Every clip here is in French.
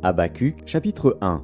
Habacuc, chapitre 1.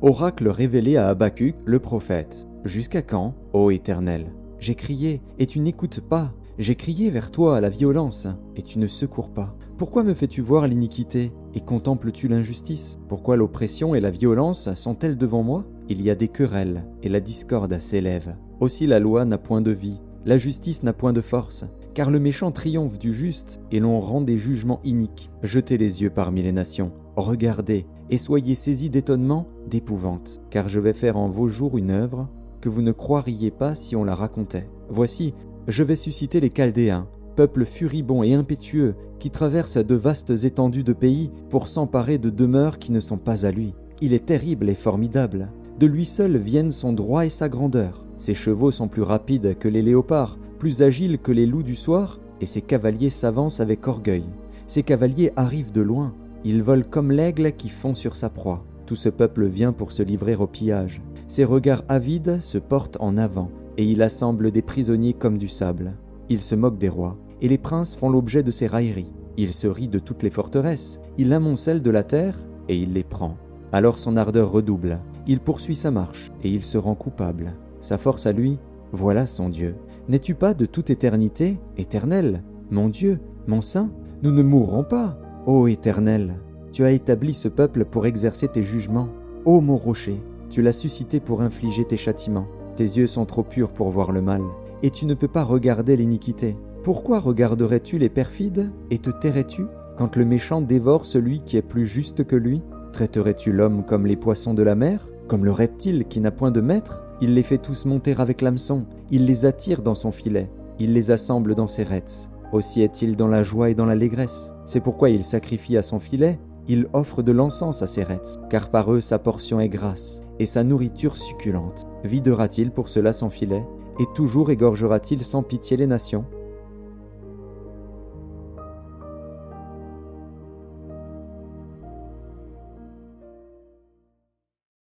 Oracle révélé à Habacuc, le prophète. Jusqu'à quand, ô Éternel? J'ai crié, et tu n'écoutes pas. J'ai crié vers toi à la violence, et tu ne secours pas. Pourquoi me fais-tu voir l'iniquité, et contemples-tu l'injustice? Pourquoi l'oppression et la violence sont-elles devant moi? Il y a des querelles, et la discorde s'élève. Aussi la loi n'a point de vie, la justice n'a point de force. Car le méchant triomphe du juste, et l'on rend des jugements iniques. Jetez les yeux parmi les nations, regardez, et soyez saisis d'étonnement, d'épouvante. Car je vais faire en vos jours une œuvre que vous ne croiriez pas si on la racontait. Voici, je vais susciter les Chaldéens, peuple furibond et impétueux, qui traverse de vastes étendues de pays pour s'emparer de demeures qui ne sont pas à lui. Il est terrible et formidable. De lui seul viennent son droit et sa grandeur. Ses chevaux sont plus rapides que les léopards, plus agiles que les loups du soir, et ses cavaliers s'avancent avec orgueil. Ses cavaliers arrivent de loin. Ils volent comme l'aigle qui fond sur sa proie. Tout ce peuple vient pour se livrer au pillage. Ses regards avides se portent en avant, et il assemble des prisonniers comme du sable. Il se moque des rois, et les princes font l'objet de ses railleries. Il se rit de toutes les forteresses. Il amoncelle de la terre, et il les prend. Alors son ardeur redouble. Il poursuit sa marche, et il se rend coupable. Sa force à lui, voilà son Dieu. N'es-tu pas de toute éternité, Éternel, mon Dieu, mon Saint? Nous ne mourrons pas. Ô Éternel, tu as établi ce peuple pour exercer tes jugements. Ô mon rocher, tu l'as suscité pour infliger tes châtiments. Tes yeux sont trop purs pour voir le mal, et tu ne peux pas regarder l'iniquité. Pourquoi regarderais-tu les perfides, et te tairais-tu, quand le méchant dévore celui qui est plus juste que lui? Traiterais-tu l'homme comme les poissons de la mer, comme le reptile qui n'a point de maître? Il les fait tous monter avec l'hameçon, il les attire dans son filet, il les assemble dans ses rets. Aussi est-il dans la joie et dans l'allégresse. C'est pourquoi il sacrifie à son filet, il offre de l'encens à ses rets, car par eux sa portion est grasse, et sa nourriture succulente. Videra-t-il pour cela son filet, et toujours égorgera-t-il sans pitié les nations?